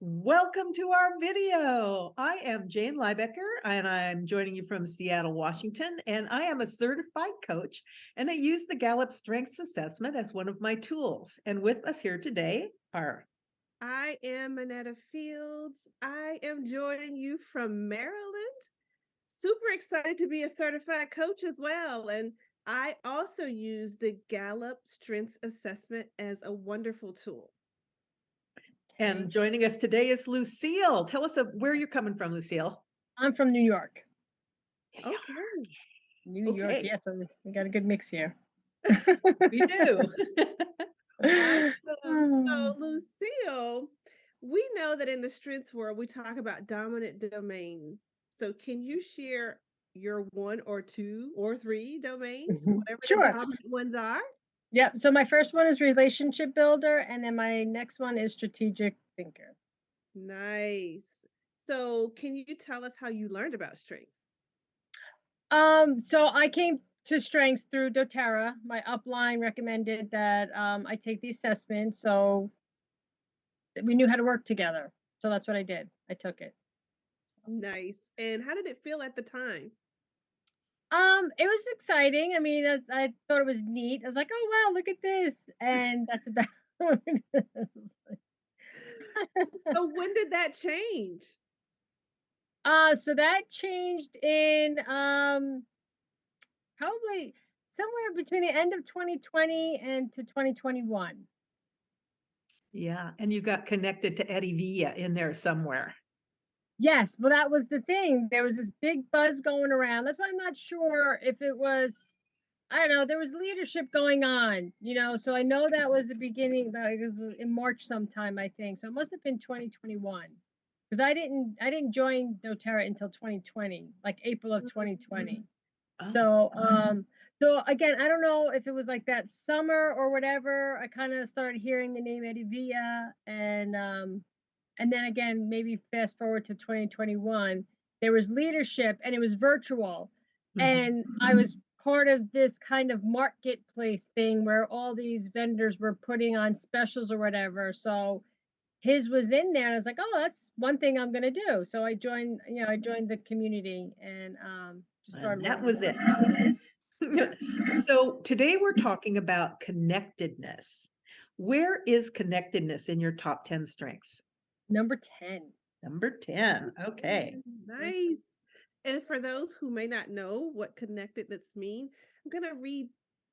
Welcome to our video. I am Jane Liebecker, and I'm joining you from Seattle, Washington, and I am a certified coach, and I use the Gallup Strengths Assessment as one of my tools. And with us here today are I am Manetta Fields. I am joining you from Maryland. Super excited to be a certified coach as well. And I also use the Gallup Strengths Assessment as a wonderful tool. and joining us today is Lucille. Tell us where you're coming from, Lucille. I'm from New York. Okay. New York, Okay. yes, we got a good mix here. We do. Awesome. So, Lucille, we know that in the strengths world, we talk about dominant domain. So, can you share your one or two or three domains, whatever the Sure. dominant ones are? Yep. So my first one is relationship builder, and then my next one is strategic thinker. Nice. So, can you tell us how you learned about strength? So I came to strengths through doTERRA. My upline recommended that I take the assessment, so we knew how to work together. So that's what I did. I took it. Nice. And how did it feel at the time? It was exciting. I mean, I thought it was neat. I was like, oh wow, look at this, and that's about. So, when did that change? So that changed in probably somewhere between the end of 2020 and to 2021. Yeah, and you got connected to Eddie Villa in there somewhere. Yes, well, that was the thing. There was this big buzz going around. That's why I'm not sure if it was, I don't know, there was leadership going on, so I know that was the beginning, that it was in March sometime, I think. So it must have been 2021. Because I didn't join doTERRA until 2020, like April of 2020. Oh. So again, I don't know if it was like that summer or whatever. I kind of started hearing the name Eddie Villa, and then again, maybe fast forward to 2021, there was leadership, and it was virtual, and I was part of this kind of marketplace thing where all these vendors were putting on specials or whatever. So his was in there, and I was like, oh, that's one thing I'm gonna do. So I joined, I joined the community, and just started And that learning was about it. So today we're talking about connectedness. Where is connectedness in your top 10 strengths? Number 10. Number 10. Okay. Nice. And for those who may not know what connectedness mean, I'm going to read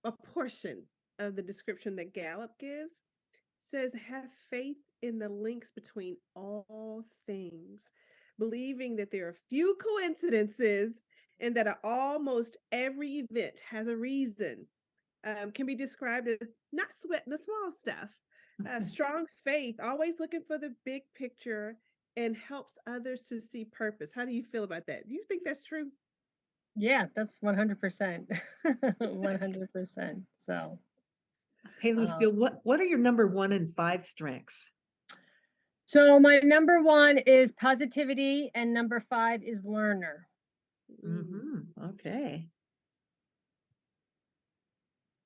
a portion of the description that Gallup gives. It says, have faith in the links between all things, believing that there are few coincidences and that almost every event has a reason. Can be described as not sweating the small stuff. Strong faith, always looking for the big picture and helps others to see purpose. How do you feel about that? Do you think that's true? Yeah, that's 100%. 100%. So, Hey, Lucille, what are your number 1 and 5 strengths? so my number 1 is positivity, and number 5 is learner. Okay.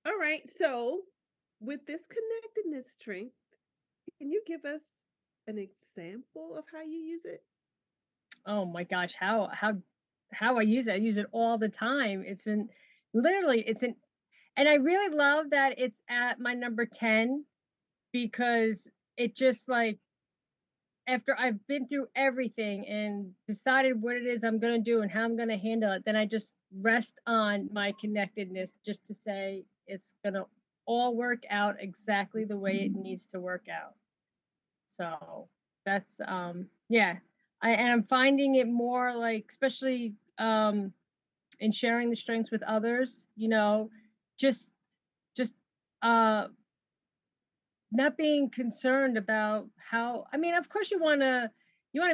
All right. So, with this connectedness strength, can you give us an example of how you use it? Oh my gosh, how I use it. I use it all the time. And I really love that it's at my number 10, because it just like, after I've been through everything and decided what it is I'm going to do and how I'm going to handle it, then I just rest on my connectedness, just to say it's going to all work out exactly the way it needs to work out. So that's, yeah. And I'm finding it more like, especially in sharing the strengths with others, just just uh not being concerned about how, I mean, of course you want to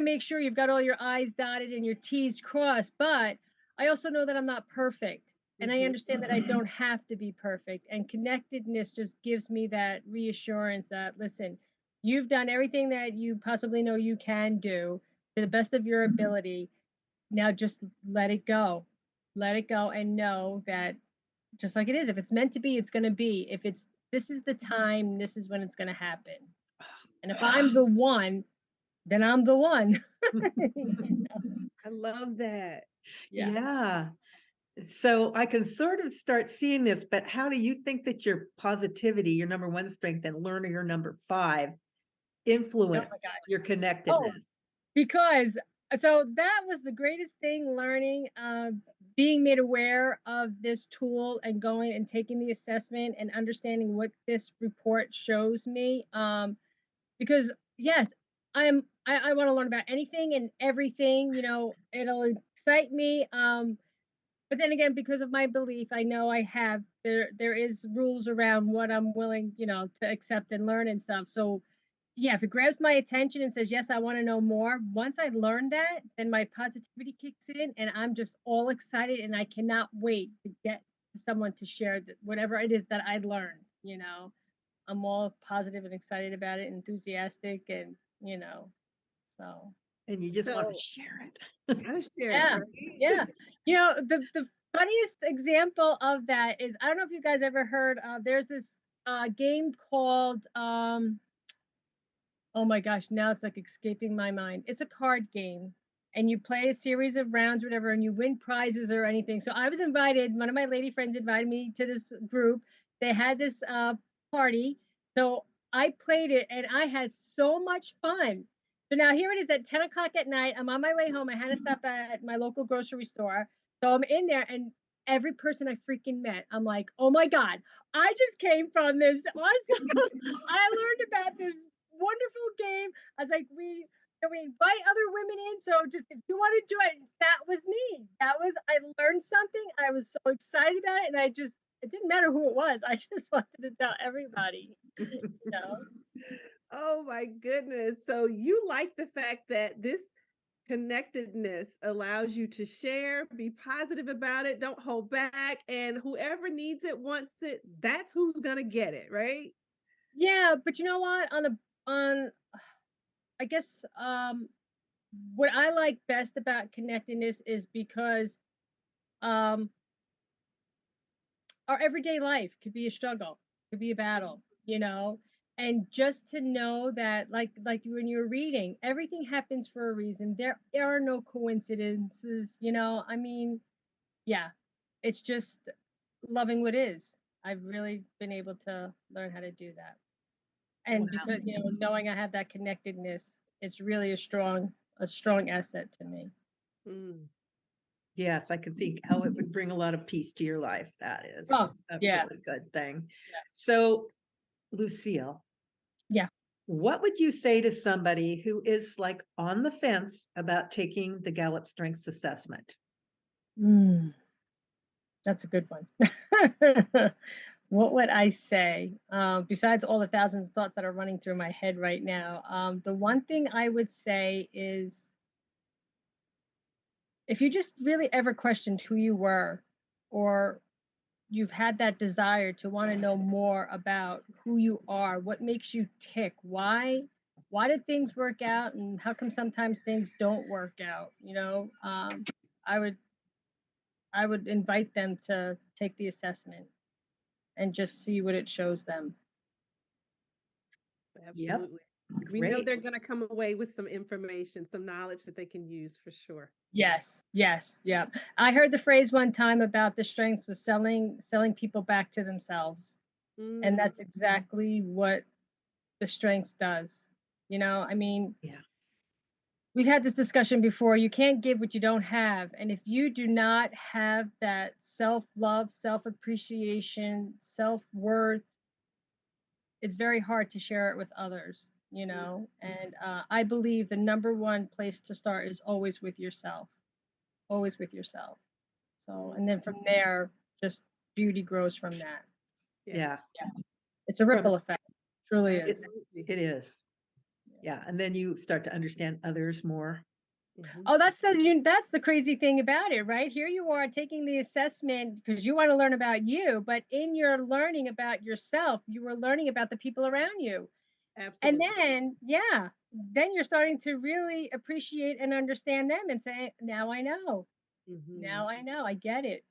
make sure you've got all your I's dotted and your T's crossed, but I also know that I'm not perfect, and I understand that I don't have to be perfect, and connectedness just gives me that reassurance that, listen, you've done everything that you possibly know you can do to the best of your ability. Now just let it go. Let it go, and know that just like it is, if it's meant to be, it's going to be. If this is the time, this is when it's going to happen. And if I'm the one, then I'm the one. I love that. Yeah. Yeah. So I can sort of start seeing this, but how do you think that your positivity, your number one strength, and learning your number five Oh influence my gosh. your Oh, connectedness? because so that was the greatest thing learning, being made aware of this tool and going and taking the assessment and understanding what this report shows me. Because yes, I want to learn about anything and everything, it'll excite me. But then again, because of my belief, I know I have there is rules around what I'm willing, to accept and learn and stuff. So yeah, if it grabs my attention and says, yes, I want to know more, once I learn that, then my positivity kicks in and I'm just all excited and I cannot wait to get to someone to share whatever it is that I learned. I'm all positive and excited about it, enthusiastic, and so And you just want to So share it. gotta share it, yeah, right? yeah. The funniest example of that is I don't know if you guys ever heard. There's this game called oh my gosh, now it's like escaping my mind. It's a card game, and you play a series of rounds, whatever, and you win prizes or anything. So I was invited. One of my lady friends invited me to this group. They had this party, so I played it, and I had so much fun. So now here it is at 10 o'clock at night. I'm on my way home. I had to stop at my local grocery store, so I'm in there, and every person I freaking met, I'm like, oh my god, I just came from this awesome. I learned about this wonderful game. I was like, we invite other women in. So just if you want to join, that was me. I learned something. I was so excited about it. And it didn't matter who it was. I just wanted to tell everybody, you know. Oh my goodness. So you like the fact that this connectedness allows you to share, be positive about it, don't hold back, and whoever needs it, wants it, that's who's gonna get it, right? Yeah, but you know what? I guess what I like best about connectedness is because um our everyday life could be a struggle, could be a battle. And just to know that, like when you're reading, everything happens for a reason. There are no coincidences. I mean, yeah, it's just loving what is. I've really been able to learn how to do that. And Wow. because, knowing I have that connectedness, it's really a strong asset to me. Mm. Yes, I can see how it would bring a lot of peace to your life. That is Oh, a yeah, really good thing. yeah, So, Lucille, yeah. what would you say to somebody who is like on the fence about taking the Gallup Strengths Assessment? Mm, that's a good one. What would I say? Besides all the thousands of thoughts that are running through my head right now, the one thing I would say is if you just really ever questioned who you were, or you've had that desire to want to know more about who you are, what makes you tick, why did things work out, and how come sometimes things don't work out? I would I would invite them to take the assessment and just see what it shows them. Yep, Absolutely. We know great. they're gonna come away with some information, some knowledge that they can use for sure. Yes, yes, yeah. I heard the phrase one time about the strengths was selling people back to themselves. And Mm. that's exactly what the strengths does. I mean, Yeah. we've had this discussion before. You can't give what you don't have. And if you do not have that self-love, self-appreciation, self-worth, it's very hard to share it with others. Mm. And I believe the number one place to start is always with yourself, always with yourself. So, Mm. and then from there, just beauty grows from that. Yeah. Yes, Yeah. It's a From ripple effect. Truly it, is. absolutely. it is. Yeah. And then you start to understand others more. Mhm. Oh, that's the crazy thing about it, right? Here you are taking the assessment because you want to learn about you, but in your learning about yourself, you were learning about the people around you. And Absolutely. then, yeah, then you're starting to really appreciate and understand them and say, now I know. Mhm. Now I know. I get it.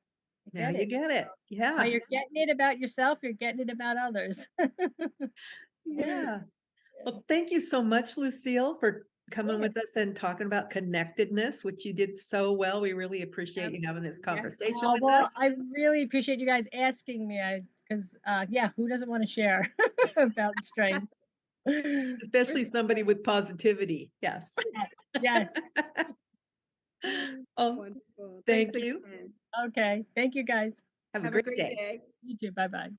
I Now get you it. get it. Now Yeah. you're getting it about yourself, you're getting it about others. Yeah. Yeah. Well, thank you so much, Lucille, for coming Yeah. with us and talking about connectedness, which you did so well. We really appreciate you having this Absolutely. Yes. conversation with Well, us. I really appreciate you guys asking me. Because yeah, who doesn't want to share about strengths? Especially somebody with positivity. Yes. Yes. Oh, Wonderful. Thanks thank you. again. Okay. Thank you guys. Have a Have a great great day. day. You too. Bye bye.